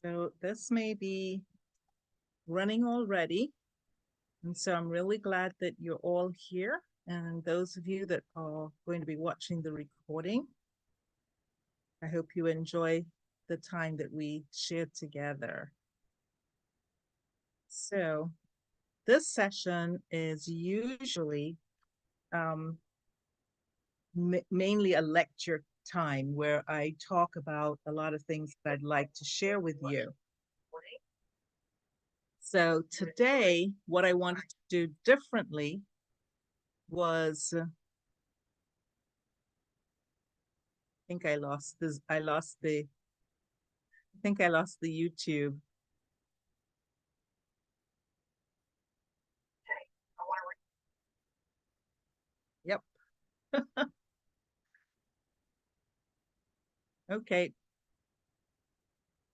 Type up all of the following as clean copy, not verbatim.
So this may be running already. And so I'm really glad that you're all here. And those of you that are going to be watching the recording, I hope you enjoy the time that we shared together. So this session is usually mainly a lecture time where I talk about a lot of things that I'd like to share with you. So today, what I wanted to do differently was, I think I lost this, I think I lost the YouTube. Yep. Okay.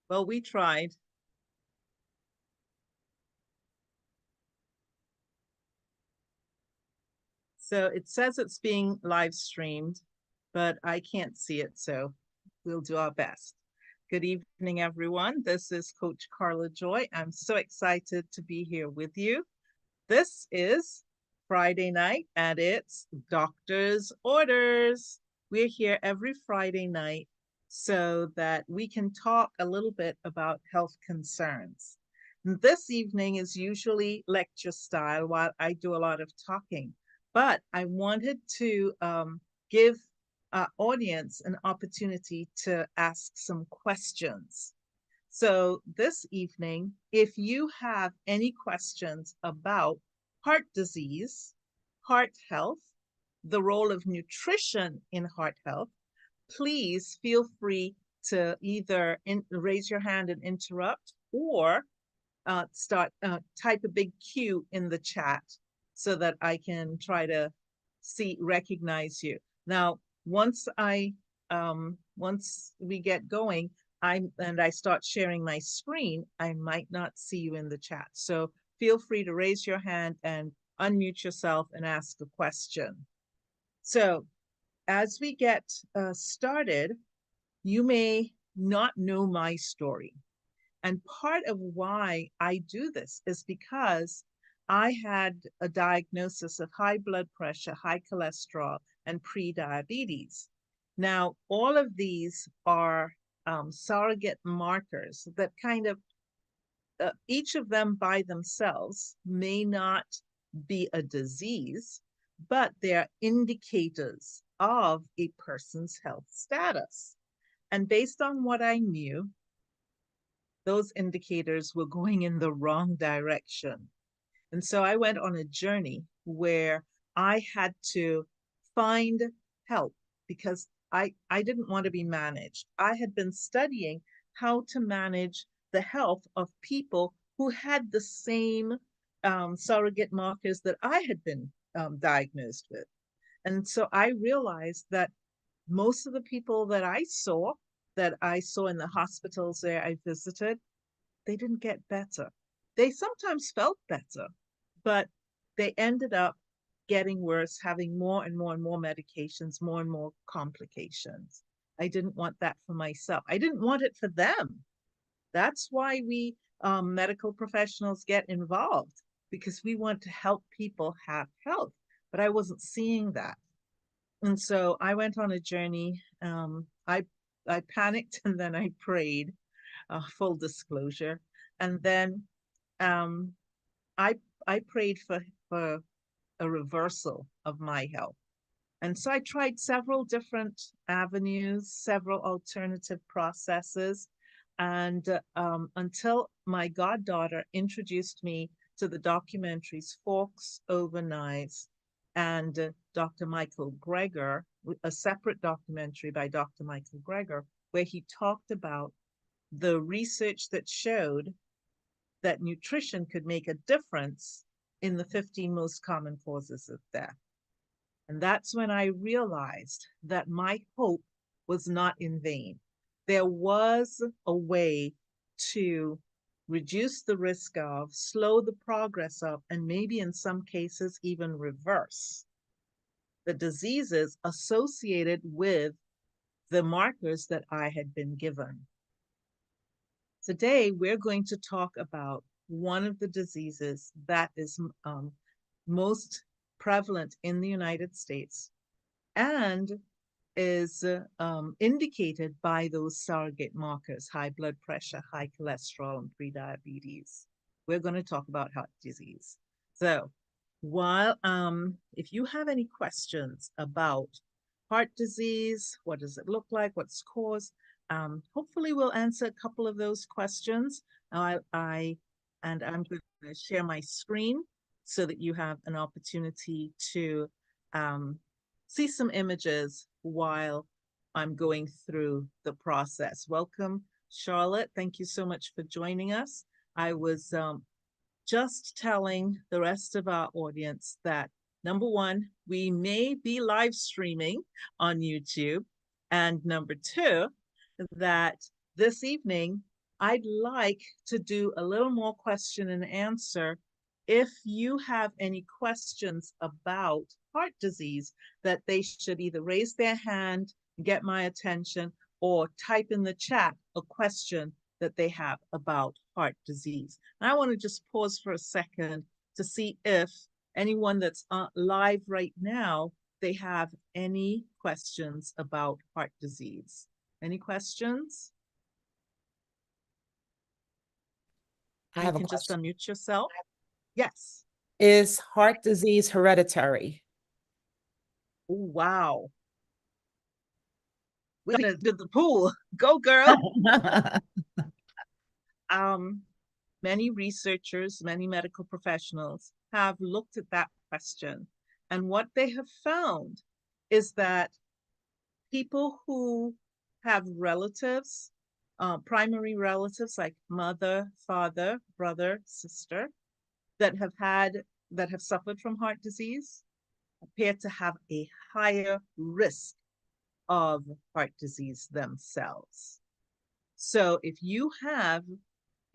Well, we tried. So it says it's being live streamed, but I can't see it, so we'll do our best. Good evening, everyone. This is Coach Carla Joy. I'm so excited to be here with you. This is Friday night, and it's Doctor's Orders. We're here every Friday night so that we can talk a little bit about health concerns. This evening is usually lecture style while I do a lot of talking, but I wanted to give our audience an opportunity to ask some questions. So this evening, if you have any questions about heart disease, heart health, the role of nutrition in heart health, please feel free to either raise your hand and interrupt or type a big Q in the chat so that I can try to recognize you. Now, once we get going, I start sharing my screen, I might not see you in the chat. So feel free to raise your hand and unmute yourself and ask a question. So as we get started, you may not know my story. And part of why I do this is because I had a diagnosis of high blood pressure, high cholesterol, and pre-diabetes. Now, all of these are surrogate markers that kind of, each of them by themselves may not be a disease, but they're indicators of a person's health status. And based on what I knew, those indicators were going in the wrong direction. And so I went on a journey where I had to find help because I didn't want to be managed. I had been studying how to manage the health of people who had the same surrogate markers that I had been diagnosed with. And so I realized that most of the people that I saw in the hospitals there I visited, they didn't get better. They sometimes felt better, but they ended up getting worse, having more and more and more medications, more and more complications. I didn't want that for myself. I didn't want it for them. That's why we medical professionals get involved, because we want to help people have health. But I wasn't seeing that. And so I went on a journey. I panicked and then I prayed, full disclosure. And then um, I I prayed for a reversal of my health. And so I tried several different avenues, several alternative processes. And until my goddaughter introduced me to the documentaries Forks Over Knives and Dr. Michael Greger, a separate documentary by Dr. Michael Greger, where he talked about the research that showed that nutrition could make a difference in the 15 most common causes of death. And that's when I realized that my hope was not in vain. There was a way to reduce the risk of, slow the progress of, and maybe in some cases even reverse the diseases associated with the markers that I had been given. Today, we're going to talk about one of the diseases that is most prevalent in the United States and is indicated by those surrogate markers, high blood pressure, high cholesterol, and prediabetes. We're going to talk about heart disease. So while if you have any questions about heart disease, what does it look like, what's caused, hopefully we'll answer a couple of those questions. And I'm going to share my screen so that you have an opportunity to see some images while I'm going through the process. Welcome, Charlotte. Thank you so much for joining us. I was just telling the rest of our audience that number one, we may be live streaming on YouTube. And number two, that this evening, I'd like to do a little more question and answer. If you have any questions about heart disease, that they should either raise their hand, get my attention, or type in the chat a question that they have about heart disease. And I want to just pause for a second to see if anyone that's live right now, they have any questions about heart disease. Any questions? I You have a can just question. unmute yourself. Yes. Is heart disease hereditary? Oh, wow. We're gonna do the pool. Go, girl. Many researchers, many medical professionals have looked at that question. And what they have found is that people who have relatives, primary relatives like mother, father, brother, sister, that have suffered from heart disease appear to have a higher risk of heart disease themselves. So if you have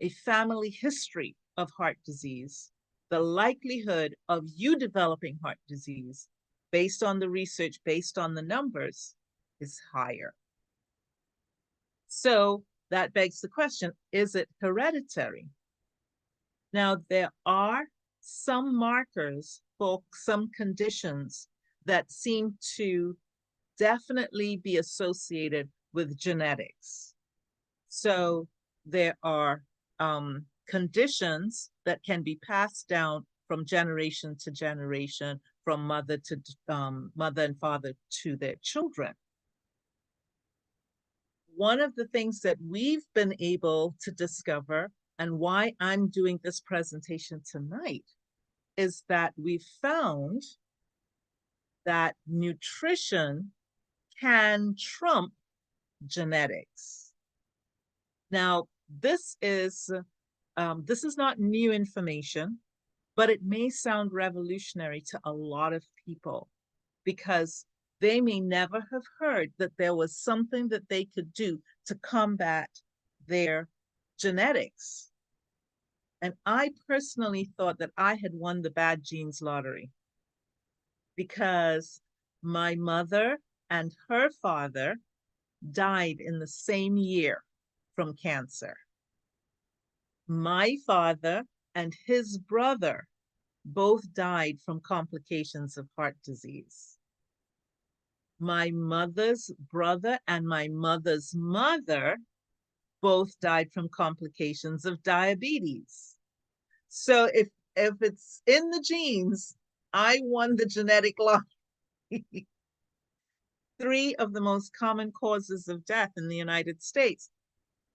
a family history of heart disease, the likelihood of you developing heart disease based on the research, based on the numbers, is higher. So that begs the question, is it hereditary? Now, there are some markers for some conditions that seem to definitely be associated with genetics. So there are conditions that can be passed down from generation to generation, from mother and father to their children. One of the things that we've been able to discover, and why I'm doing this presentation tonight, is that we've found that nutrition can trump genetics. Now, this is not new information, but it may sound revolutionary to a lot of people because they may never have heard that there was something that they could do to combat their genetics. And I personally thought that I had won the bad genes lottery because my mother and her father died in the same year from cancer. My father and his brother both died from complications of heart disease. My mother's brother and my mother's mother both died from complications of diabetes. So if it's in the genes, I won the genetic lottery. 3 of the most common causes of death in the United States.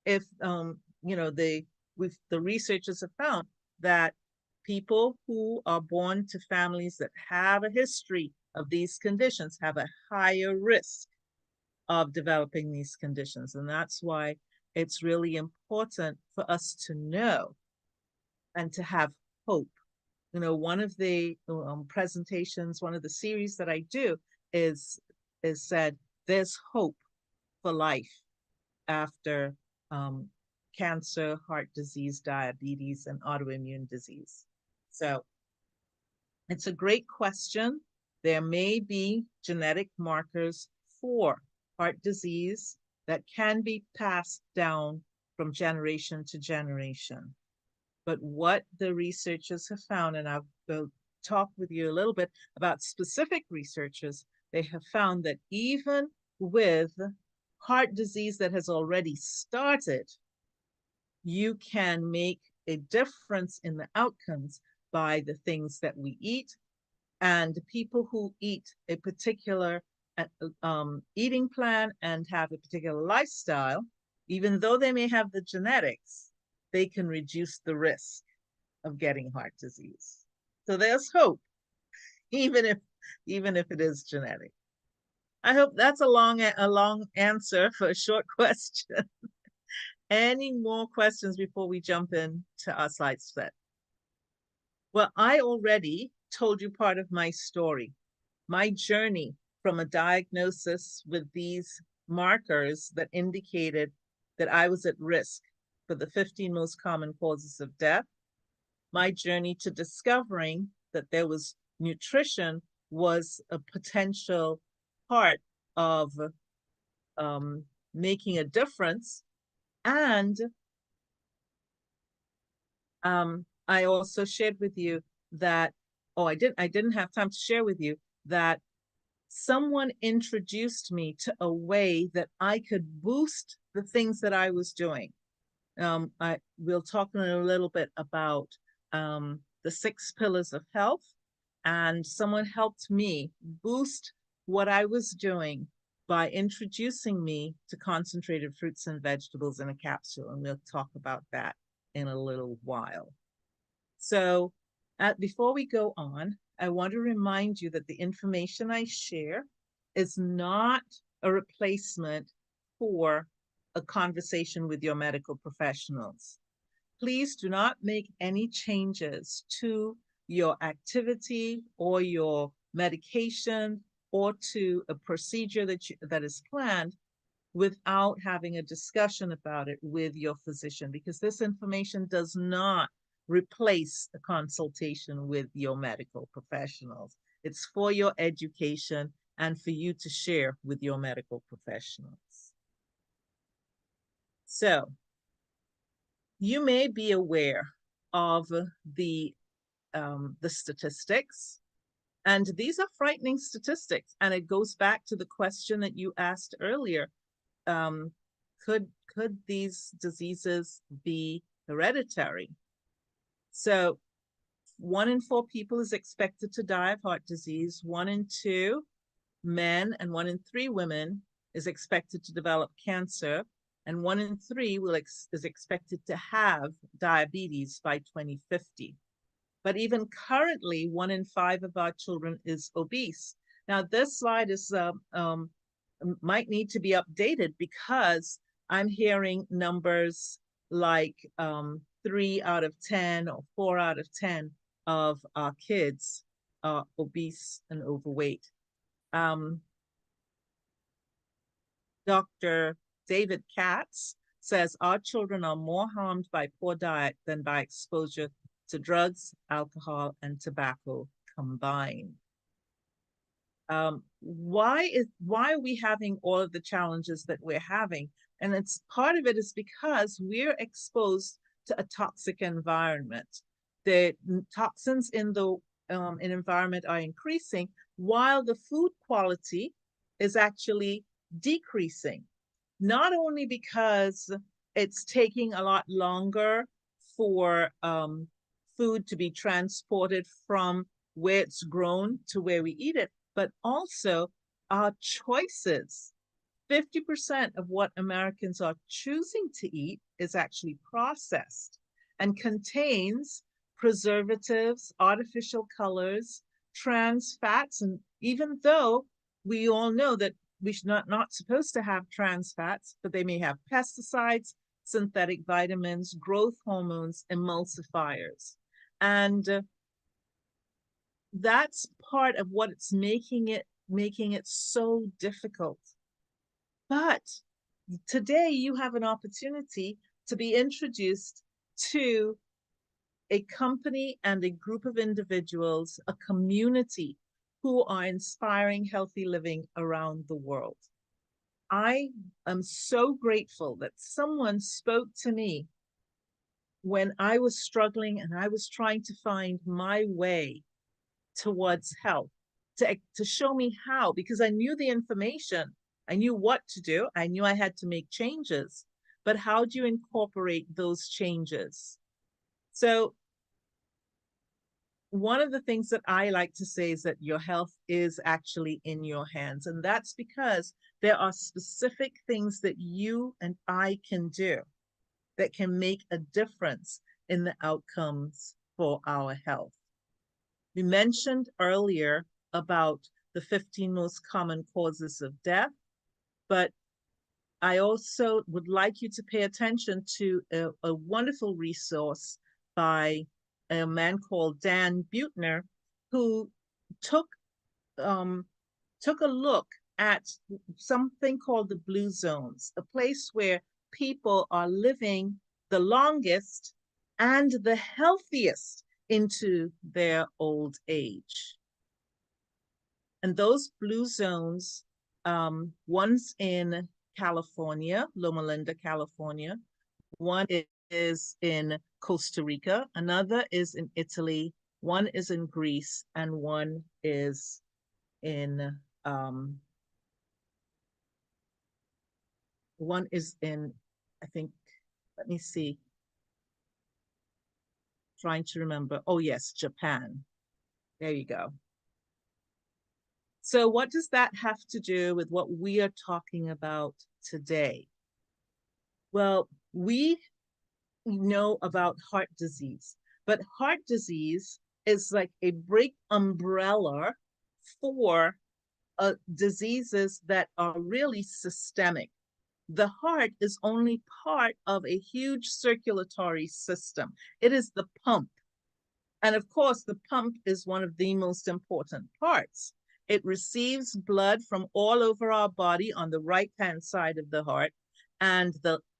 If the researchers have found that people who are born to families that have a history of these conditions have a higher risk of developing these conditions. And that's why it's really important for us to know and to have hope. One of the presentations, one of the series that I do is said, there's hope for life after cancer, heart disease, diabetes, and autoimmune disease. So it's a great question. There may be genetic markers for heart disease that can be passed down from generation to generation. But what the researchers have found, and I'll talk with you a little bit about specific researchers, they have found that even with heart disease that has already started, you can make a difference in the outcomes by the things that we eat. And people who eat a particular eating plan and have a particular lifestyle, even though they may have the genetics, they can reduce the risk of getting heart disease. So there's hope, even if it is genetic. I hope that's a long answer for a short question. Any more questions before we jump into our slide set? Well, I already told you part of my story, my journey from a diagnosis with these markers that indicated that I was at risk for the 15 most common causes of death, my journey to discovering that there was nutrition was a potential part of making a difference. And I also shared with you that, I didn't have time to share with you that someone introduced me to a way that I could boost the things that I was doing. We'll talk in a little bit about the 6 pillars of health, and someone helped me boost what I was doing by introducing me to concentrated fruits and vegetables in a capsule, and we'll talk about that in a little while. So before we go on, I want to remind you that the information I share is not a replacement for a conversation with your medical professionals. Please do not make any changes to your activity or your medication or to a procedure that is planned without having a discussion about it with your physician, because this information does not replace a consultation with your medical professionals. It's for your education and for you to share with your medical professionals. So, you may be aware of the statistics, and these are frightening statistics. And it goes back to the question that you asked earlier: could these diseases be hereditary? So 1 in 4 people is expected to die of heart disease. 1 in 2 men and 1 in 3 women is expected to develop cancer, and 1 in 3 is expected to have diabetes by 2050. But even currently, 1 in 5 of our children is obese. Now, this slide might need to be updated, because I'm hearing numbers like 3 out of 10 or 4 out of 10 of our kids are obese and overweight. Dr. David Katz says our children are more harmed by poor diet than by exposure to drugs, alcohol, and tobacco combined. Why are we having all of the challenges that we're having? And it's part of it is because we're exposed to a toxic environment. The toxins in the environment are increasing, while the food quality is actually decreasing. Not only because it's taking a lot longer for food to be transported from where it's grown to where we eat it, but also our choices. 50% of what Americans are choosing to eat is actually processed and contains preservatives, artificial colors, trans fats. And even though we all know that we're not supposed to have trans fats, but they may have pesticides, synthetic vitamins, growth hormones, emulsifiers. And that's part of what it's making it so difficult. But today you have an opportunity to be introduced to a company and a group of individuals, a community who are inspiring healthy living around the world. I am so grateful that someone spoke to me when I was struggling and I was trying to find my way towards health, to show me how, because I knew the information. I knew what to do. I knew I had to make changes. But how do you incorporate those changes? So one of the things that I like to say is that your health is actually in your hands. And that's because there are specific things that you and I can do that can make a difference in the outcomes for our health. We mentioned earlier about the 15 most common causes of death, but I also would like you to pay attention to a wonderful resource by a man called Dan Buettner, who took um, took a look at something called the blue zones, a place where people are living the longest and the healthiest into their old age. And those blue zones, one's in California, Loma Linda, California. One is in Costa Rica. Another is in Italy. One is in Greece, and one is in one is in, I think, let me see, trying to remember. Oh, yes, Japan. There you go. So, what does that have to do with what we are talking about today? Well, we know about heart disease, but heart disease is like a big umbrella for diseases that are really systemic. The heart is only part of a huge circulatory system. It is the pump. And of course, the pump is one of the most important parts. It receives blood from all over our body on the right-hand side of the heart, and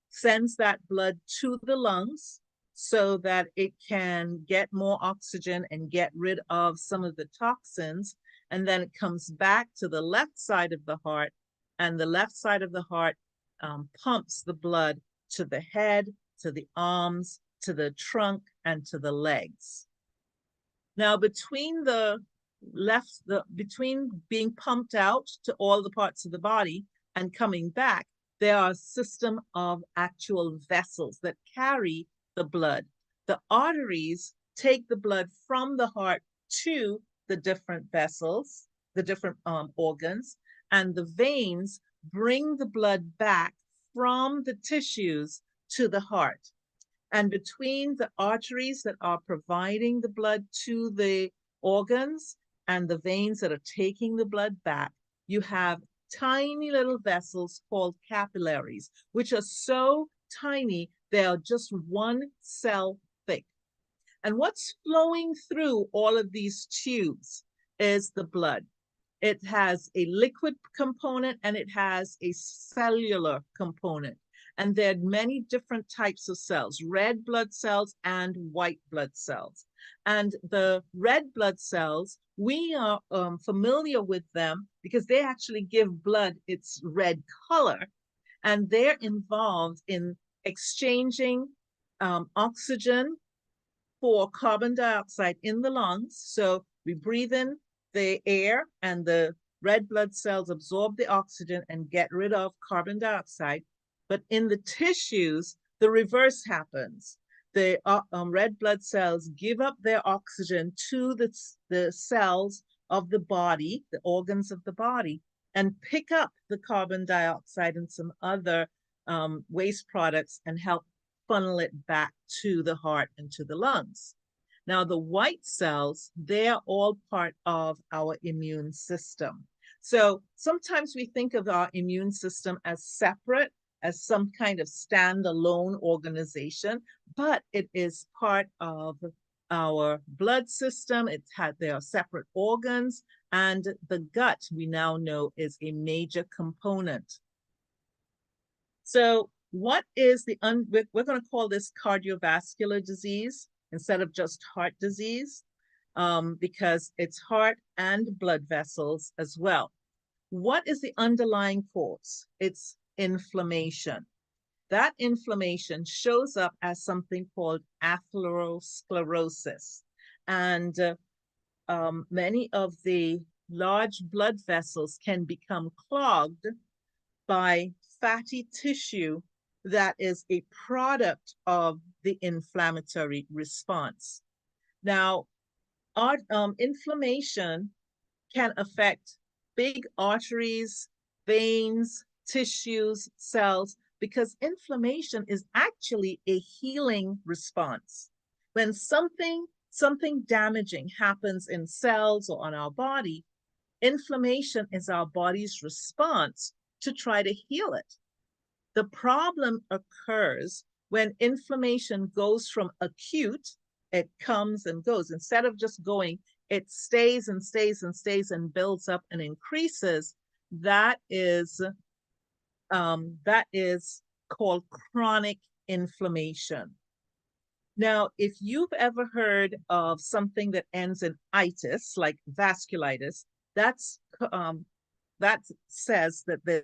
sends that blood to the lungs so that it can get more oxygen and get rid of some of the toxins. And then it comes back to the left side of the heart, and the left side of the heart pumps the blood to the head, to the arms, to the trunk, and to the legs. Now, between being pumped out to all the parts of the body and coming back, there are a system of actual vessels that carry the blood. The arteries take the blood from the heart to the different vessels, the different organs, and the veins bring the blood back from the tissues to the heart. And between the arteries that are providing the blood to the organs and the veins that are taking the blood back, you have tiny little vessels called capillaries, which are so tiny, they are just one cell thick. And what's flowing through all of these tubes is the blood. It has a liquid component and it has a cellular component. And there are many different types of cells, red blood cells and white blood cells. And the red blood cells, we are familiar with them because they actually give blood its red color. And they're involved in exchanging oxygen for carbon dioxide in the lungs. So we breathe in the air and the red blood cells absorb the oxygen and get rid of carbon dioxide. But in the tissues, the reverse happens. The red blood cells give up their oxygen to the cells of the body, the organs of the body, and pick up the carbon dioxide and some other waste products and help funnel it back to the heart and to the lungs. Now, the white cells, they're all part of our immune system. So sometimes we think of our immune system as separate, as some kind of standalone organization, but it is part of our blood system. There are separate organs, and the gut, we now know, is a major component. So what is we're going to call this cardiovascular disease instead of just heart disease, because it's heart and blood vessels as well. What is the underlying cause? It's inflammation. That inflammation shows up as something called atherosclerosis. And many of the large blood vessels can become clogged by fatty tissue that is a product of the inflammatory response. Now, inflammation can affect big arteries, veins, tissues, cells, because inflammation is actually a healing response. When something damaging happens in cells or on our body, inflammation is our body's response to try to heal it. The problem occurs when inflammation goes from acute, it comes and goes. Instead of just going, it stays and stays and stays and builds up and increases. That is called chronic inflammation. Now, if you've ever heard of something that ends in itis, like vasculitis, that says that there's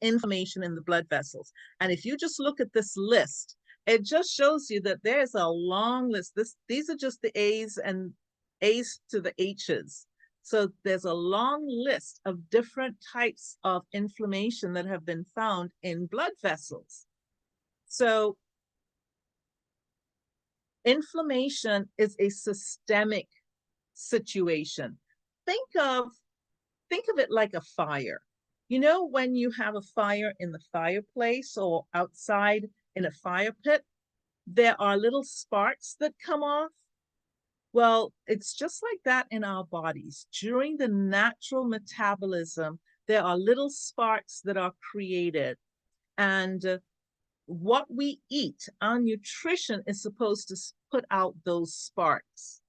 inflammation in the blood vessels. And if you just look at this list, it just shows you that there's a long list. These are just the A's and A's to the H's. So there's a long list of different types of inflammation that have been found in blood vessels. So inflammation is a systemic situation. Think of it like a fire. You know, when you have a fire in the fireplace or outside in a fire pit, there are little sparks that come off. Well, it's just like that in our bodies. During the natural metabolism, there are little sparks that are created. And what we eat, our nutrition is supposed to put out those sparks.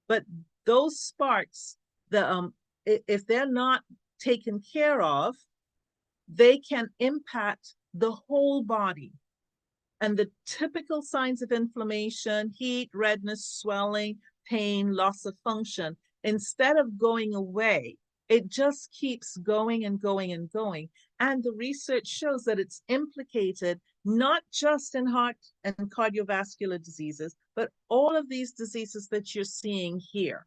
But those sparks, if they're not taken care of, they can impact the whole body. And the typical signs of inflammation, heat, redness, swelling, pain, loss of function, instead of going away, it just keeps going and going and going. And the research shows that it's implicated not just in heart and cardiovascular diseases, but all of these diseases that you're seeing here.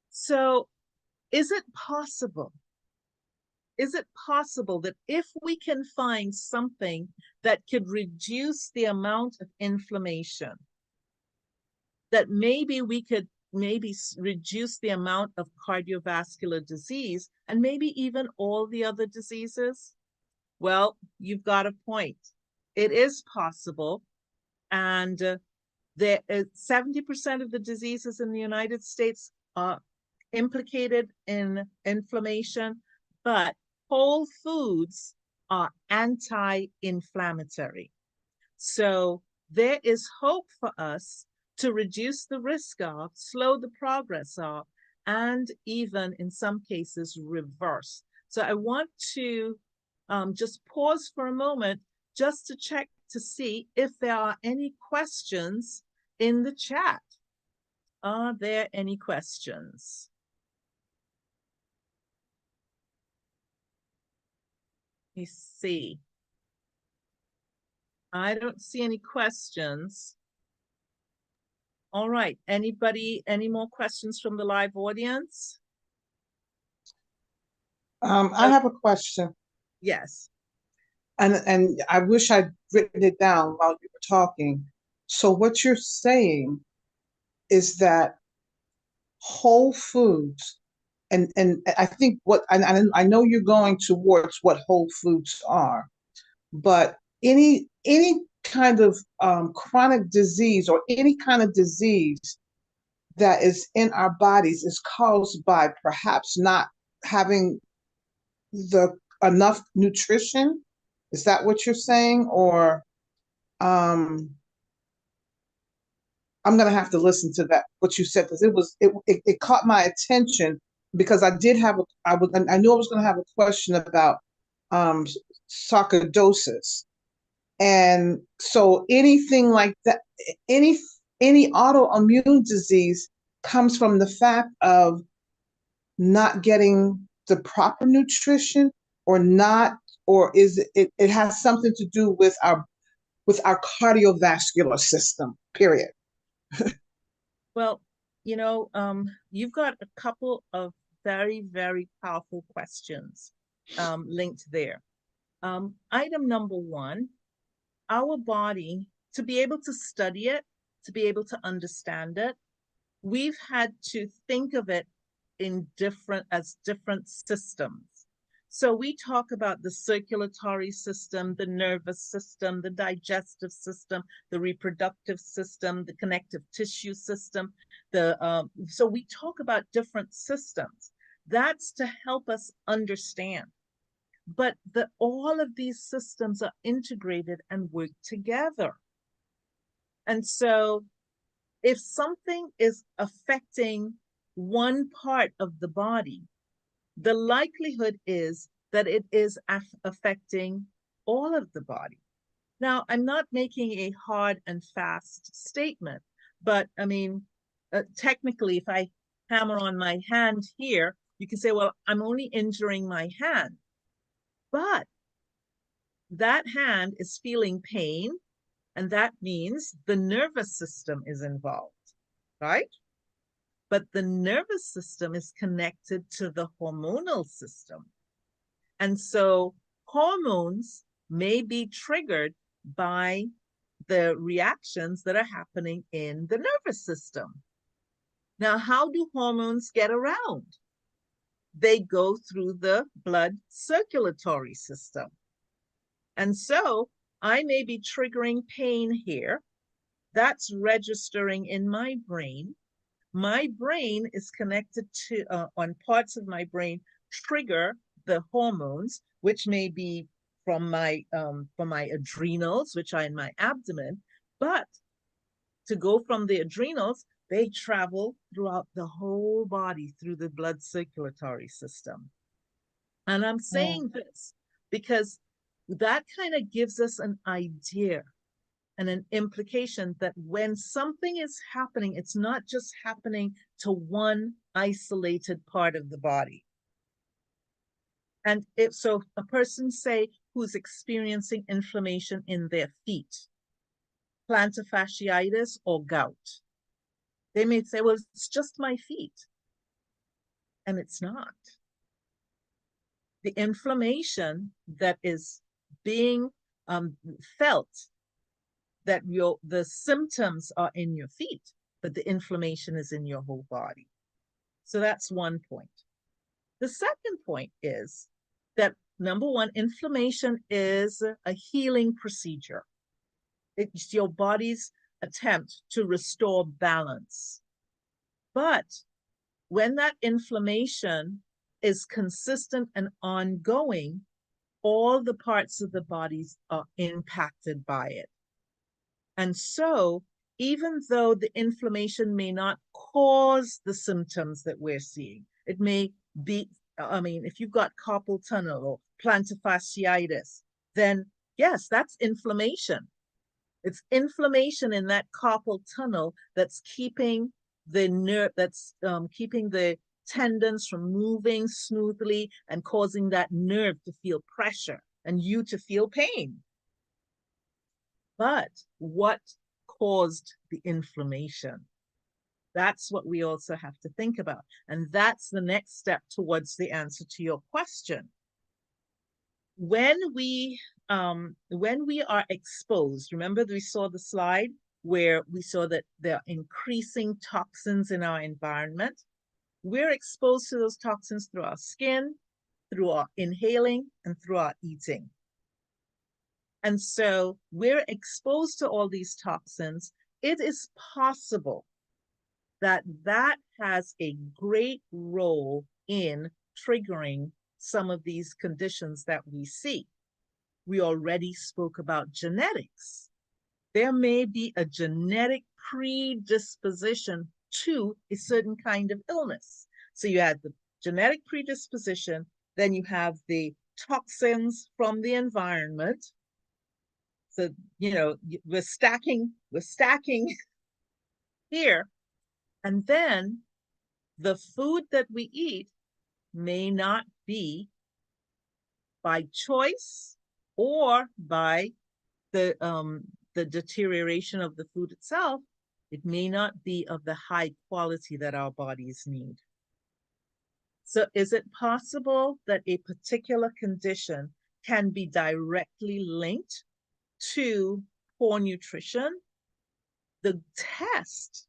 So is it possible? Is it possible that if we can find something that could reduce the amount of inflammation, that maybe we could reduce the amount of cardiovascular disease and maybe even all the other diseases? Well, you've got a point. It is possible. And 70% of the diseases in the United States are implicated in inflammation, but whole foods are anti-inflammatory. So there is hope for us to reduce the risk of, slow the progress of, and even in some cases reverse. So I want to just pause for a moment just to check to see if there are any questions in the chat. Are there any questions? Let me see. I don't see any questions. All right. Anybody, any more questions from the live audience? I have a question, Yes. and I wish I'd written it down while you were talking. So what you're saying is that whole foods, and I think what I know you're going towards what whole foods are, but any kind of chronic disease or any kind of disease that is in our bodies is caused by perhaps not having the enough nutrition. Is that what you're saying? Or I'm gonna have to listen to that what you said, because it caught my attention, because I did have I knew I was gonna have a question about um sarcoidosis. And so anything like that, any any autoimmune disease comes from the fact of not getting the proper nutrition or not, or is it has something to do with our cardiovascular system, period. Well, you've got a couple of very, very powerful questions linked there. Item number one, our body, to be able to study it, to be able to understand it, we've had to think of it as different systems. So we talk about the circulatory system, the nervous system, the digestive system, the reproductive system, the connective tissue system. So we talk about different systems. That's to help us understand. But all of these systems are integrated and work together. And so if something is affecting one part of the body, the likelihood is that it is affecting all of the body. Now, I'm not making a hard and fast statement, but I mean, technically, if I hammer on my hand here, you can say, well, I'm only injuring my hand. But that hand is feeling pain, and that means the nervous system is involved, right? But the nervous system is connected to the hormonal system. And so hormones may be triggered by the reactions that are happening in the nervous system. Now, how do hormones get around? They go through the blood circulatory system. And so I may be triggering pain here. That's registering in my brain. My brain is connected to, on parts of my brain, trigger the hormones, which may be from my adrenals, which are in my abdomen. But to go from the adrenals, they travel throughout the whole body through the blood circulatory system. And I'm saying this because that kind of gives us an idea and an implication that when something is happening, it's not just happening to one isolated part of the body. And if so, a person, say, who's experiencing inflammation in their feet, plantar fasciitis or gout, they may say, well, it's just my feet. And it's not. The inflammation that is being felt, that the symptoms are in your feet, but the inflammation is in your whole body. So that's one point. The second point is that, number one, inflammation is a healing procedure. It's your body's attempt to restore balance. But when that inflammation is consistent and ongoing, all the parts of the body are impacted by it. And so, even though the inflammation may not cause the symptoms that we're seeing, it may be, I mean, if you've got carpal tunnel or plantar fasciitis, then yes, that's inflammation. It's inflammation in that carpal tunnel that's keeping the nerve, that's keeping the tendons from moving smoothly and causing that nerve to feel pressure and you to feel pain. But what caused the inflammation? That's what we also have to think about. And that's the next step towards the answer to your question. When we are exposed, remember we saw the slide where we saw that there are increasing toxins in our environment. We're exposed to those toxins through our skin, through our inhaling, and through our eating. And so we're exposed to all these toxins. It is possible that that has a great role in triggering some of these conditions that we see. We already spoke about genetics. There may be a genetic predisposition to a certain kind of illness. So you have the genetic predisposition, then you have the toxins from the environment. So, we're stacking here. And then the food that we eat may not be by choice or by the deterioration of the food itself. It may not be of the high quality that our bodies need. So is it possible that a particular condition can be directly linked to poor nutrition? The test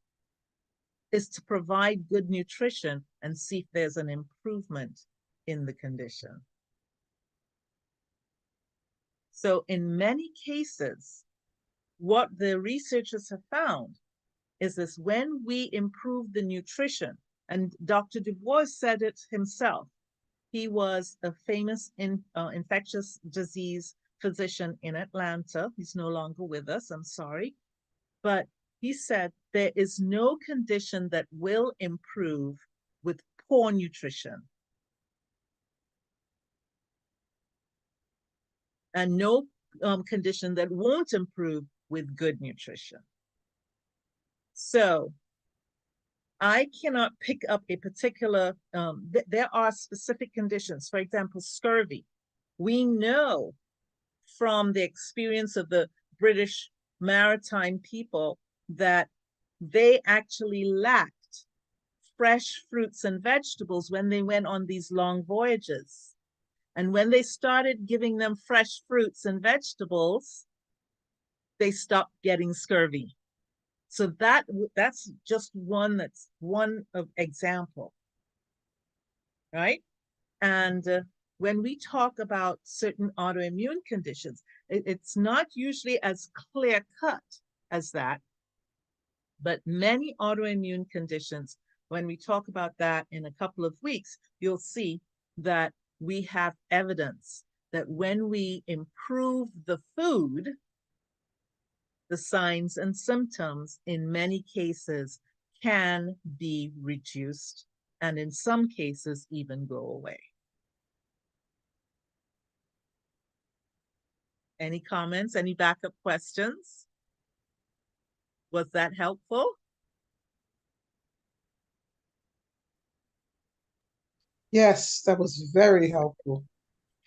is to provide good nutrition and see if there's an improvement in the condition. So in many cases, what the researchers have found is this: when we improve the nutrition, and Dr. Du Bois said it himself, he was a famous infectious disease physician in Atlanta. He's no longer with us, I'm sorry. But he said there is no condition that will improve with poor nutrition, and no condition that won't improve with good nutrition. So I cannot pick up a particular, there are specific conditions. For example, scurvy. We know from the experience of the British maritime people that they actually lacked fresh fruits and vegetables when they went on these long voyages. And when they started giving them fresh fruits and vegetables, they stopped getting scurvy. So that's just one of example, right? And when we talk about certain autoimmune conditions, it's not usually as clear cut as that, but many autoimmune conditions, when we talk about that in a couple of weeks, you'll see that we have evidence that when we improve the food, the signs and symptoms in many cases can be reduced, and in some cases even go away. Any comments, any backup questions? Was that helpful? Yes, that was very helpful.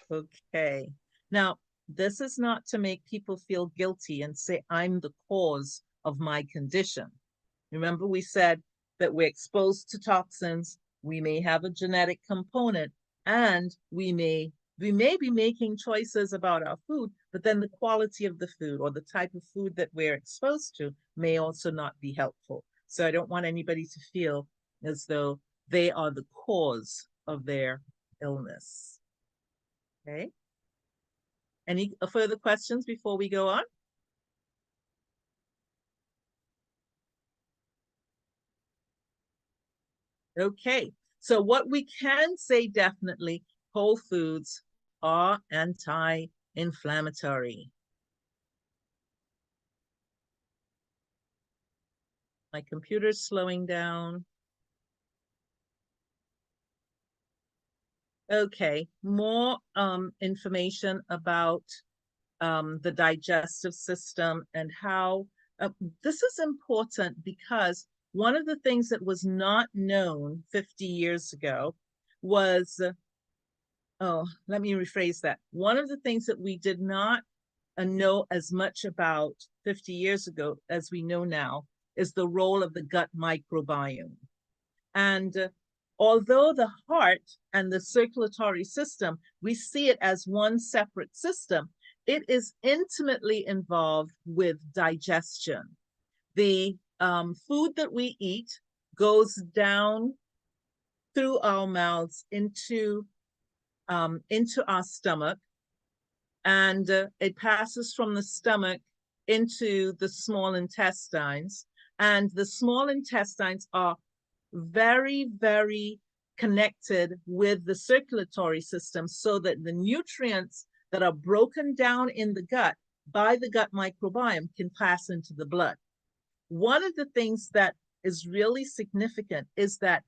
Okay. Now, this is not to make people feel guilty and say, I'm the cause of my condition. Remember, we said that we're exposed to toxins, we may have a genetic component, and we may be making choices about our food, but then the quality of the food or the type of food that we're exposed to may also not be helpful. So I don't want anybody to feel as though they are the cause of their illness. Okay. Any further questions before we go on? Okay, so what we can say definitely, whole foods are anti-inflammatory. My computer's slowing down. Okay, more information about the digestive system and how this is important, because one of the things that was not known 50 years ago was, oh, let me rephrase that. One of the things that we did not know as much about 50 years ago as we know now is the role of the gut microbiome. And although the heart and the circulatory system, we see it as one separate system, it is intimately involved with digestion. The food that we eat goes down through our mouths into our stomach, and it passes from the stomach into the small intestines. And the small intestines are very, very connected with the circulatory system, so that the nutrients that are broken down in the gut by the gut microbiome can pass into the blood. One of the things that is really significant is that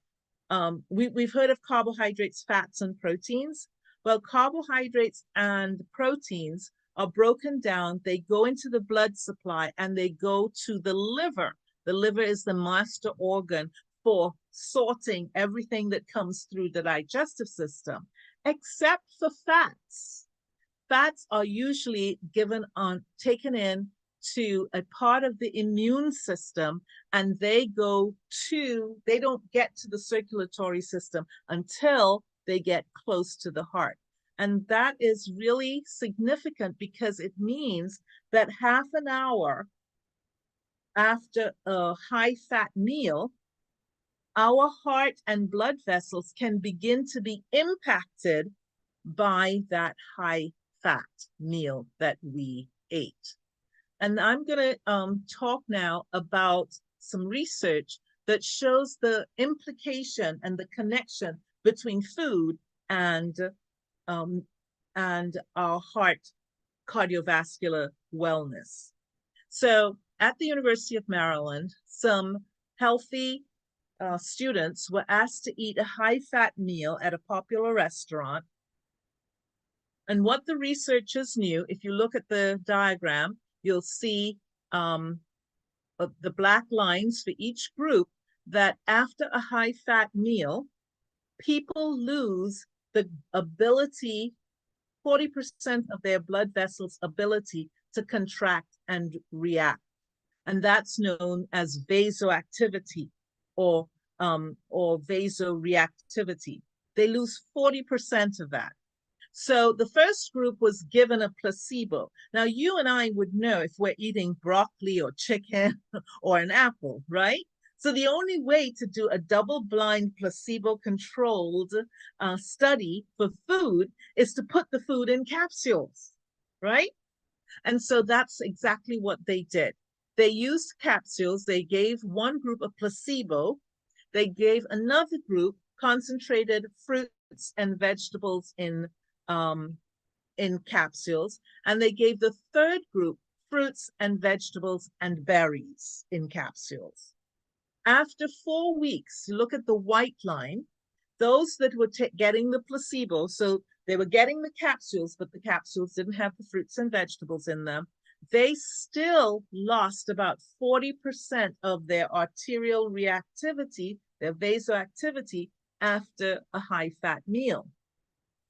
we've heard of carbohydrates, fats, and proteins. Well, carbohydrates and proteins are broken down, they go into the blood supply, and they go to the liver. The liver is the master organ for sorting everything that comes through the digestive system, except for fats. Fats are usually taken in to a part of the immune system, and they don't get to the circulatory system until they get close to the heart. And that is really significant because it means that half an hour after a high fat meal, our heart and blood vessels can begin to be impacted by that high fat meal that we ate. And I'm going to talk now about some research that shows the implication and the connection between food and our heart cardiovascular wellness. So at the University of Maryland, some healthy students were asked to eat a high-fat meal at a popular restaurant. And what the researchers knew, if you look at the diagram, you'll see the black lines for each group, that after a high-fat meal, people lose the ability, 40% of their blood vessels' ability to contract and react. And that's known as vasoactivity or vasoreactivity. They lose 40% of that. So the first group was given a placebo. Now, you and I would know if we're eating broccoli or chicken or an apple, right? So the only way to do a double-blind placebo-controlled study for food is to put the food in capsules, right? And so that's exactly what they did. They used capsules. They gave one group a placebo. They gave another group concentrated fruits and vegetables in capsules, and they gave the third group fruits and vegetables and berries in capsules. After 4 weeks, look at the white line, those that were getting the placebo, so they were getting the capsules, but the capsules didn't have the fruits and vegetables in them, they still lost about 40% of their arterial reactivity, their vasoactivity, after a high-fat meal.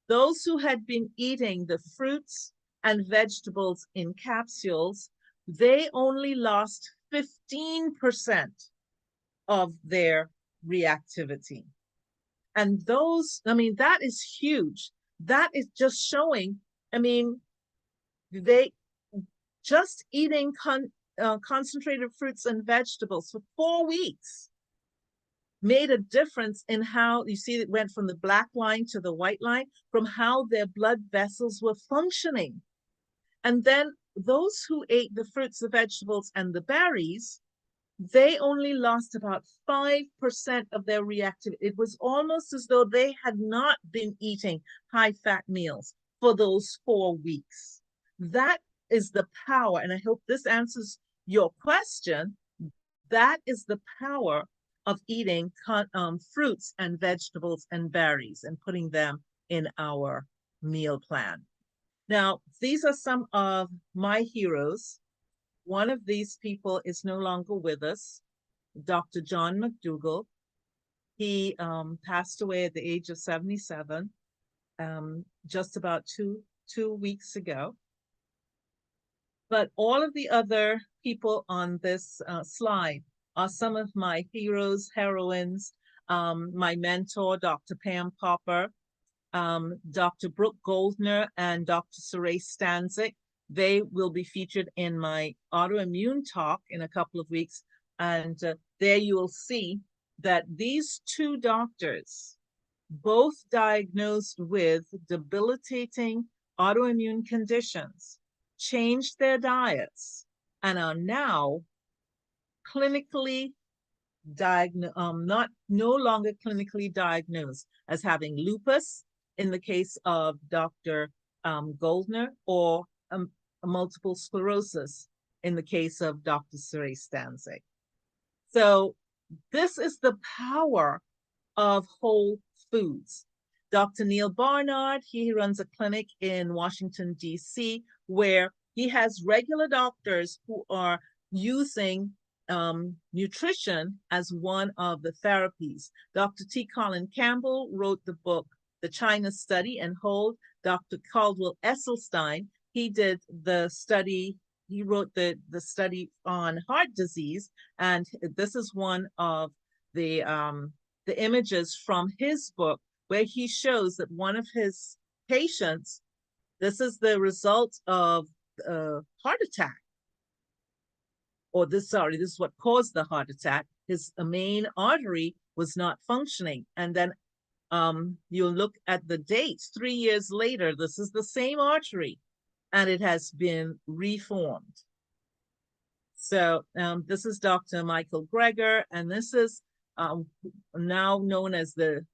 Those who had been eating the fruits and vegetables in capsules, they only lost 15% of their reactivity. And those, I mean, that is huge. That is just showing, I mean, they just eating concentrated fruits and vegetables for 4 weeks made a difference in how, you see, it went from the black line to the white line, from how their blood vessels were functioning. And then those who ate the fruits, the vegetables, and the berries, they only lost about 5% of their reactivity. It was almost as though they had not been eating high-fat meals for those 4 weeks. That is the power, and I hope this answers your question. That is the power of eating fruits and vegetables and berries and putting them in our meal plan. Now, these are some of my heroes. One of these people is no longer with us, Dr. John McDougall. He passed away at the age of 77, just about two weeks ago. But all of the other people on this slide are some of my heroes, heroines, my mentor, Dr. Pam Popper, Dr. Brooke Goldner, and Dr. Saray Stanzik. They will be featured in my autoimmune talk in a couple of weeks. And there you will see that these two doctors, both diagnosed with debilitating autoimmune conditions, changed their diets and are now clinically no longer clinically diagnosed as having lupus in the case of Dr. Goldner, or multiple sclerosis in the case of Dr. Saray Stanzik. So this is the power of whole foods. Dr. Neil Barnard, he runs a clinic in Washington, D.C., where he has regular doctors who are using nutrition as one of the therapies. Dr. T. Colin Campbell wrote the book, The China Study and Hold. Dr. Caldwell Esselstyn, he did the study, he wrote the study on heart disease, and this is one of the images from his book where he shows that one of his patients, this is the result of a heart attack. Or this is what caused the heart attack. His main artery was not functioning. And then you'll look at the dates 3 years later, this is the same artery and it has been reformed. So this is Dr. Michael Greger, and this is now known as the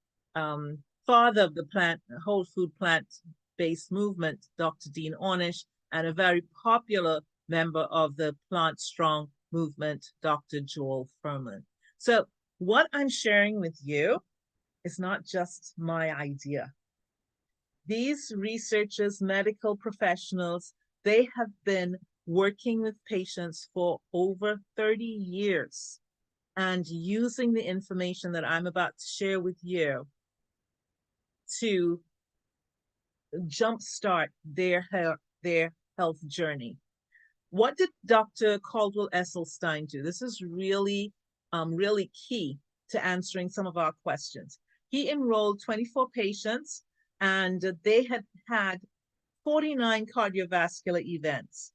father of the whole food plant-based movement, Dr. Dean Ornish, and a very popular member of the Plant Strong movement, Dr. Joel Furman. So what I'm sharing with you is not just my idea. These researchers, medical professionals, they have been working with patients for over 30 years and using the information that I'm about to share with you to jumpstart their health journey. What did Dr. Caldwell Esselstyn do? This is really, really key to answering some of our questions. He enrolled 24 patients, and they had had 49 cardiovascular events.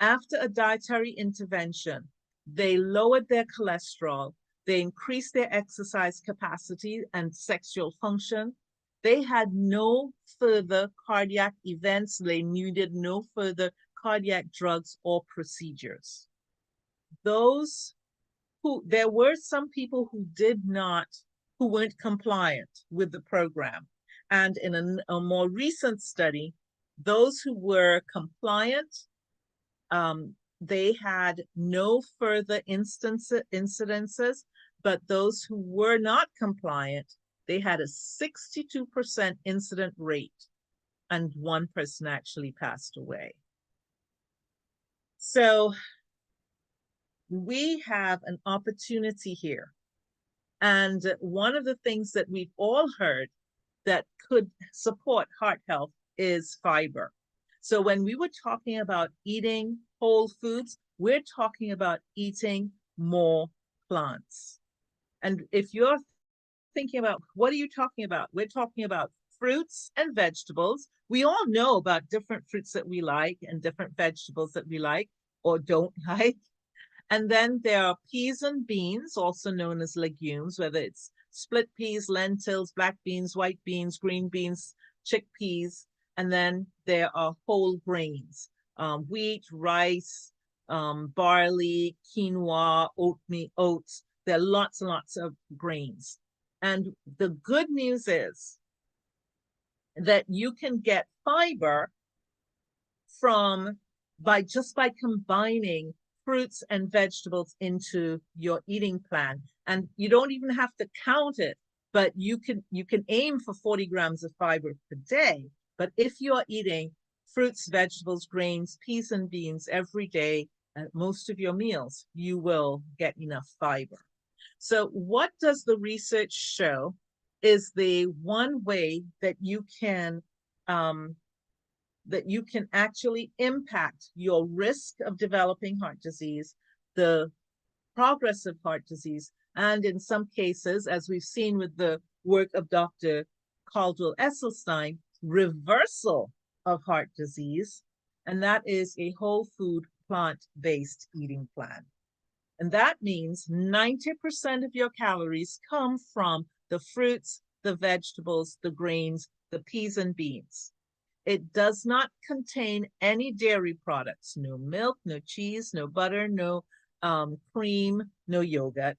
After a dietary intervention, they lowered their cholesterol, they increased their exercise capacity and sexual function. They had no further cardiac events. They needed no further cardiac drugs or procedures. There were some people who weren't compliant with the program. And in a more recent study, those who were compliant, they had no further incidences, but those who were not compliant, they had a 62% incident rate, and one person actually passed away. So we have an opportunity here. And one of the things that we've all heard that could support heart health is fiber. So when we were talking about eating whole foods, we're talking about eating more plants. And if you're thinking about, what are you talking about? We're talking about fruits and vegetables. We all know about different fruits that we like and different vegetables that we like or don't like. And then there are peas and beans, also known as legumes, whether it's split peas, lentils, black beans, white beans, green beans, chickpeas. And then there are whole grains, wheat, rice, barley, quinoa, oatmeal, oats. There are lots and lots of grains. And the good news is that you can get fiber by combining fruits and vegetables into your eating plan. And you don't even have to count it, but you can aim for 40 grams of fiber per day. But if you're eating fruits, vegetables, grains, peas and beans every day at most of your meals, you will get enough fiber. So what does the research show is the one way that you can actually impact your risk of developing heart disease, the progress of heart disease, and in some cases, as we've seen with the work of Dr. Caldwell Esselstyn, reversal of heart disease, and that is a whole food plant-based eating plan. And that means 90% of your calories come from the fruits, the vegetables, the grains, the peas and beans. It does not contain any dairy products, no milk, no cheese, no butter, no cream, no yogurt,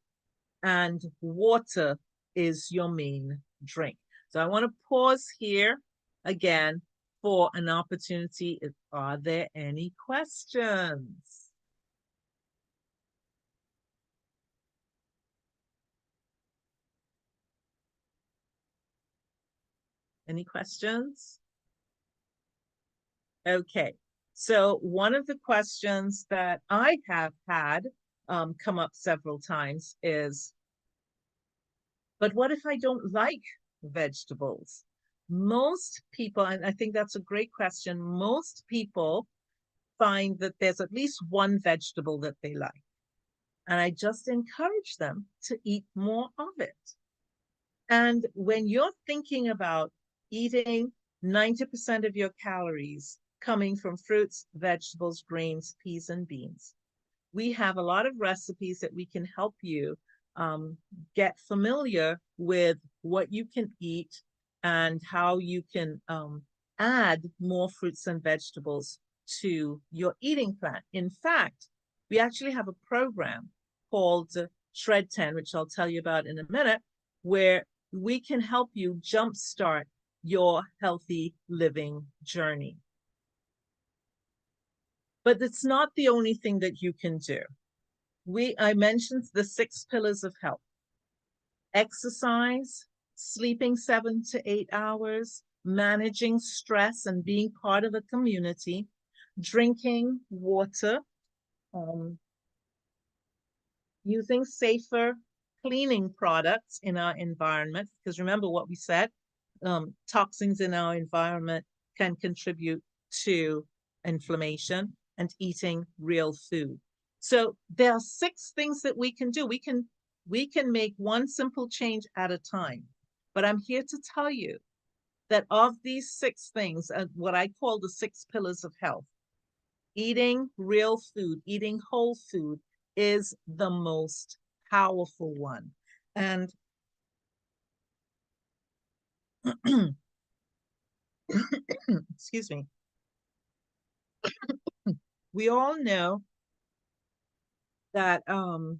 and water is your main drink. So I want to pause here again for an opportunity. Are there any questions? Any questions? Okay, so one of the questions that I have had come up several times is, but what if I don't like vegetables? Most people, and I think that's a great question, most people find that there's at least one vegetable that they like. And I just encourage them to eat more of it. And when you're thinking about eating 90% of your calories coming from fruits, vegetables, grains, peas, and beans, we have a lot of recipes that we can help you get familiar with what you can eat and how you can add more fruits and vegetables to your eating plan. In fact, we actually have a program called Shred 10, which I'll tell you about in a minute, where we can help you jumpstart your healthy living journey. But it's not the only thing that you can do. I mentioned the 6 pillars of health: exercise, sleeping 7 to 8 hours, managing stress and being part of a community, drinking water, using safer cleaning products in our environment, because remember what we said, toxins in our environment can contribute to inflammation, and eating real food. So there are 6 things that we can do. We can make one simple change at a time. But I'm here to tell you that of these 6 things, what I call the 6 pillars of health, eating real food, eating whole food is the most powerful one. And excuse me, we all know that I'm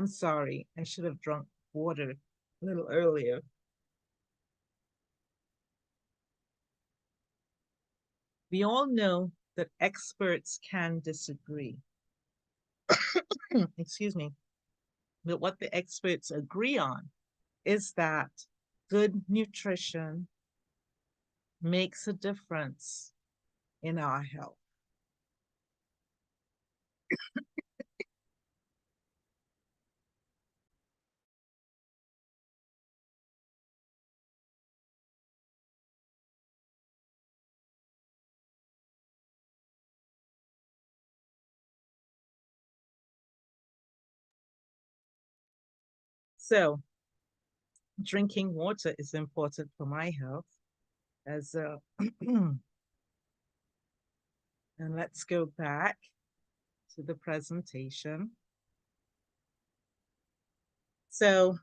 sorry, I should have drunk water a little earlier. We all know that experts can disagree. Excuse me. But what the experts agree on is that good nutrition makes a difference in our health. So drinking water is important for my health as and let's go back to the presentation. So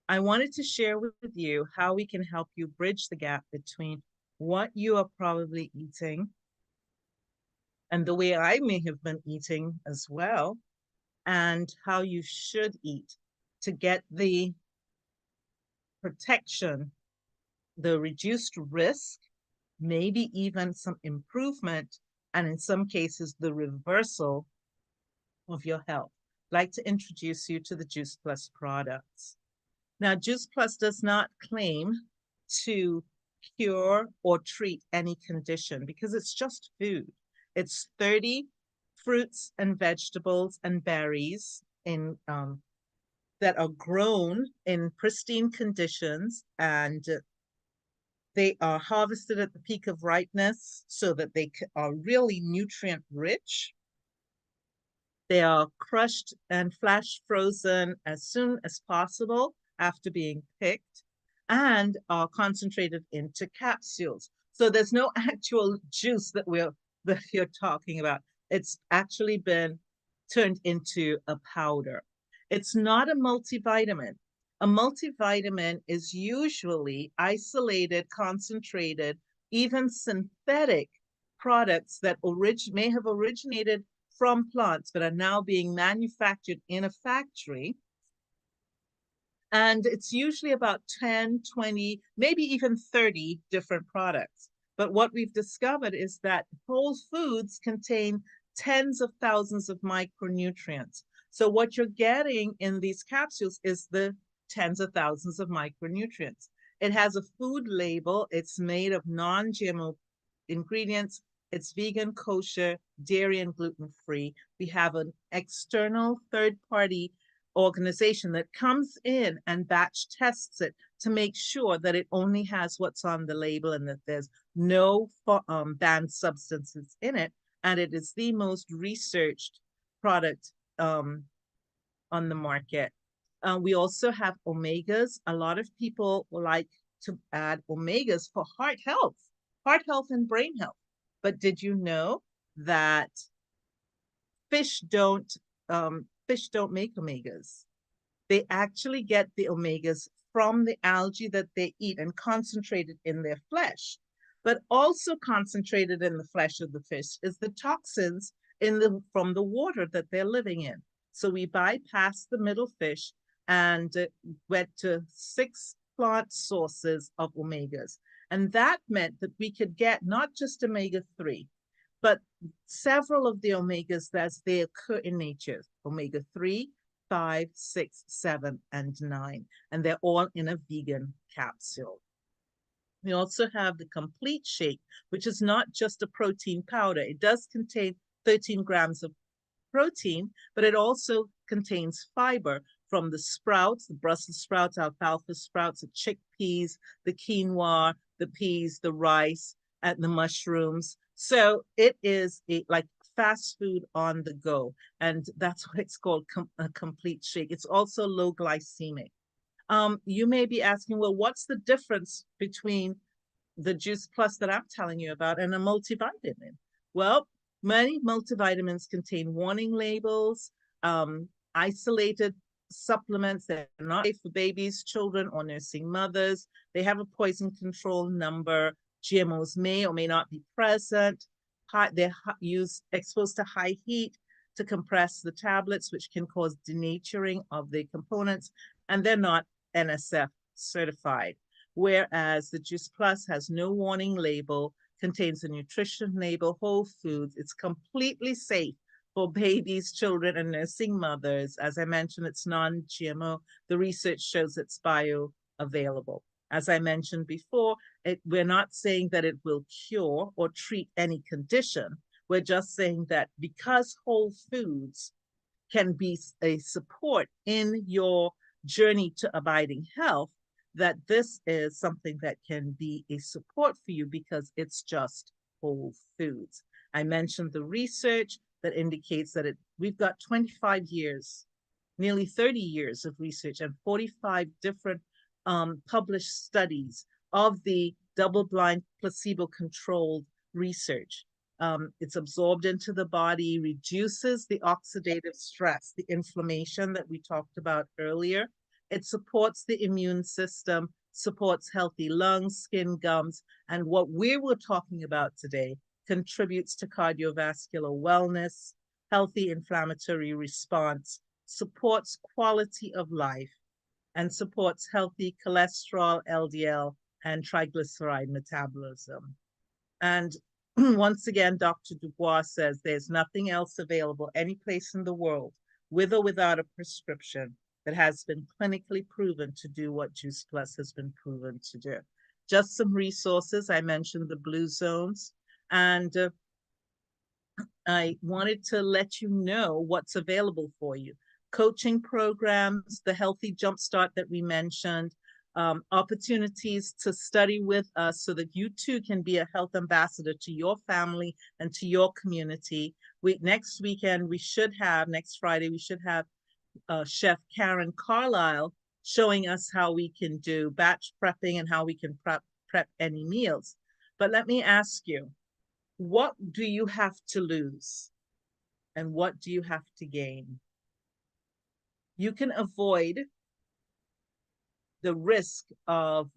I wanted to share with you how we can help you bridge the gap between what you are probably eating and the way I may have been eating as well, and how you should eat to get the protection, the reduced risk, maybe even some improvement, and in some cases, the reversal of your health. I'd like to introduce you to the Juice Plus products. Now, Juice Plus does not claim to cure or treat any condition because it's just food. It's 30 fruits and vegetables and berries that are grown in pristine conditions, and they are harvested at the peak of ripeness so that they are really nutrient rich. They are crushed and flash frozen as soon as possible after being picked, and are concentrated into capsules. So there's no actual juice that you're talking about. It's actually been turned into a powder. It's not a multivitamin. A multivitamin is usually isolated, concentrated, even synthetic products that may have originated from plants but are now being manufactured in a factory. And it's usually about 10, 20, maybe even 30 different products. But what we've discovered is that whole foods contain tens of thousands of micronutrients. So what you're getting in these capsules is the tens of thousands of micronutrients. It has a food label. It's made of non-GMO ingredients. It's vegan, kosher, dairy, and gluten-free. We have an external third-party organization that comes in and batch tests it to make sure that it only has what's on the label and that there's no banned substances in it. And it is the most researched product on the market. We also have omegas. A lot of people like to add omegas for heart health and brain health. But did you know that fish don't make omegas? They actually get the omegas from the algae that they eat and concentrated in their flesh. But also concentrated in the flesh of the fish is the toxins from the water that they're living in. So we bypass the middle fish and went to 6 plant sources of omegas. And that meant that we could get not just omega-3, but several of the omegas as they occur in nature, omega-3, 5, 6, 7, and 9. And they're all in a vegan capsule. We also have the complete shake, which is not just a protein powder. It does contain 13 grams of protein, but it also contains fiber from the sprouts, the Brussels sprouts, alfalfa sprouts, the chickpeas, the quinoa, the peas, the rice, and the mushrooms. So it is like fast food on the go. And that's why it's called a complete shake. It's also low glycemic. You may be asking, well, what's the difference between the Juice Plus that I'm telling you about and a multivitamin? Well, many multivitamins contain warning labels, isolated supplements that are not safe for babies, children, or nursing mothers. They have a poison control number. GMOs may or may not be present. They're exposed to high heat to compress the tablets, which can cause denaturing of the components, and they're not NSF certified. Whereas the Juice Plus has no warning label, contains a nutrition label, whole foods. It's completely safe for babies, children, and nursing mothers. As I mentioned, it's non-GMO. The research shows it's bioavailable. As I mentioned before, we're not saying that it will cure or treat any condition. We're just saying that because whole foods can be a support in your journey to abiding health, that this is something that can be a support for you because it's just whole foods. I mentioned the research that indicates that we've got 25 years, nearly 30 years of research and 45 different published studies of the double-blind placebo-controlled research. It's absorbed into the body, reduces the oxidative stress, the inflammation that we talked about earlier. It supports the immune system, supports healthy lungs, skin, gums, and what we were talking about today contributes to cardiovascular wellness, healthy inflammatory response, supports quality of life, and supports healthy cholesterol, LDL, and triglyceride metabolism. And once again, Dr. Dubois says there's nothing else available any place in the world, with or without a prescription, that has been clinically proven to do what Juice Plus has been proven to do. Just some resources. I mentioned the blue zones, and I wanted to let you know what's available for you. Coaching programs, the Healthy Jumpstart that we mentioned, opportunities to study with us so that you too can be a health ambassador to your family and to your community. Next Friday, we should have Chef Karen Carlisle showing us how we can do batch prepping and how we can prep any meals. But let me ask you, what do you have to lose? And what do you have to gain? You can avoid the risk of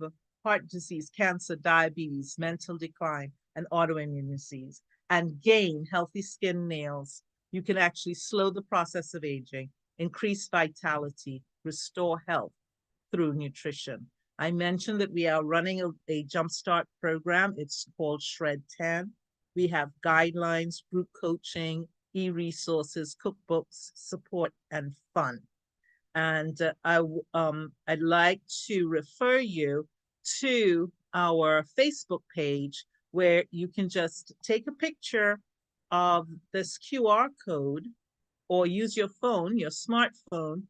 heart disease, cancer, diabetes, mental decline, and autoimmune disease, and gain healthy skin, nails. You can actually slow the process of aging, increase vitality, restore health through nutrition. I mentioned that we are running a Jumpstart program. It's called Shred 10. We have guidelines, group coaching, e-resources, cookbooks, support, and fun. And I'd like to refer you to our Facebook page where you can just take a picture of this QR code or use your phone, your smartphone,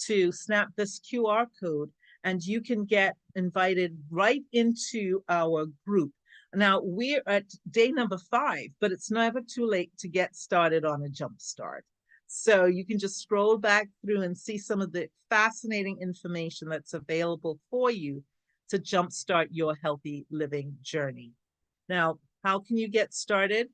to snap this QR code, and you can get invited right into our group. Now, we're at day number 5, but it's never too late to get started on a jump start. So you can just scroll back through and see some of the fascinating information that's available for you to jumpstart your healthy living journey. Now, how can you get started?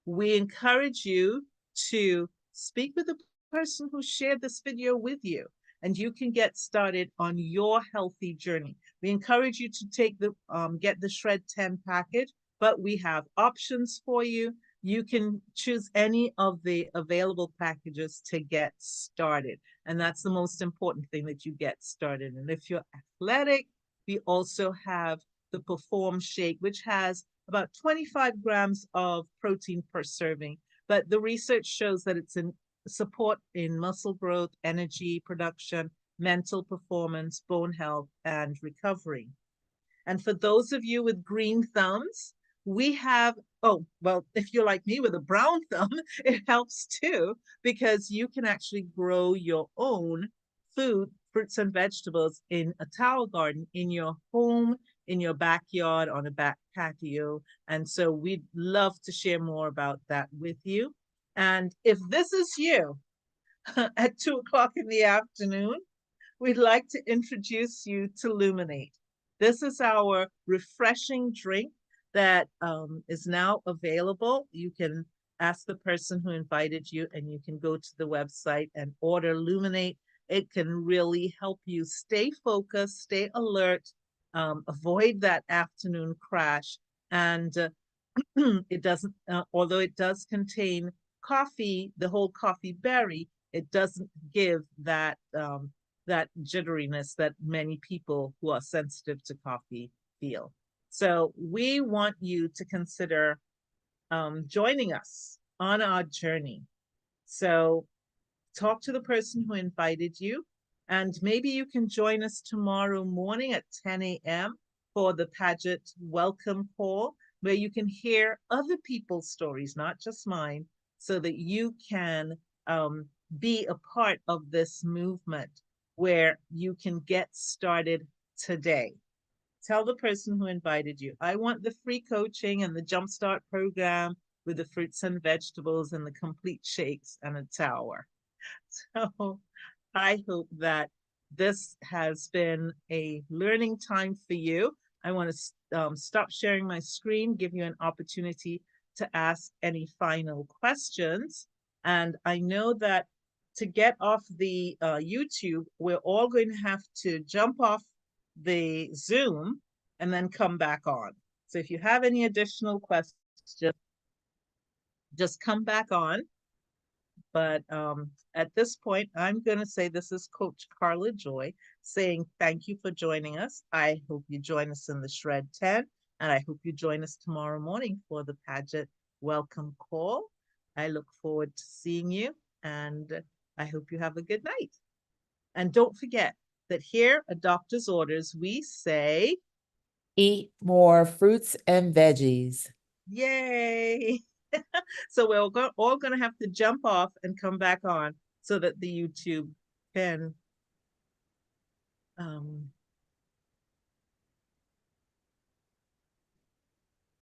We encourage you to speak with the person who shared this video with you, and you can get started on your healthy journey. We encourage you to take the get the Shred 10 package, but we have options for you. You can choose any of the available packages to get started. And that's the most important thing, that you get started. And if you're athletic, we also have the Perform Shake, which has about 25 grams of protein per serving. But the research shows that it's in support in muscle growth, energy production, mental performance, bone health, and recovery. And for those of you with green thumbs, we have, oh, well, if you're like me with a brown thumb, it helps too, because you can actually grow your own food, fruits and vegetables in a towel garden in your home, in your backyard, on a back patio. And so we'd love to share more about that with you. And if this is you at 2 o'clock in the afternoon, we'd like to introduce you to Luminate. This is our refreshing drink that is now available. You can ask the person who invited you, and you can go to the website and order Luminate. It can really help you stay focused, stay alert, avoid that afternoon crash. And it doesn't, although it does contain coffee, the whole coffee berry, it doesn't give that that jitteriness that many people who are sensitive to coffee feel. So we want you to consider joining us on our journey. So talk to the person who invited you, and maybe you can join us tomorrow morning at 10 a.m. for the Paget welcome call, where you can hear other people's stories, not just mine, so that you can be a part of this movement where you can get started today. Tell the person who invited you, I want the free coaching and the Jumpstart program with the fruits and vegetables and the complete shakes and a tower. So I hope that this has been a learning time for you. I want to stop sharing my screen, give you an opportunity to ask any final questions. And I know that to get off the YouTube, we're all going to have to jump off the Zoom and then come back on. So if you have any additional questions, just come back on. But at this point, I'm going to say this is Coach Carla Joy saying thank you for joining us. I hope you join us in the Shred 10, and I hope you join us tomorrow morning for the Paget welcome call. I look forward to seeing you, and I hope you have a good night. And don't forget that here at Doctor's Orders, we say, Eat more fruits and veggies. yay! So we're all going to have to jump off and come back on so that the YouTube can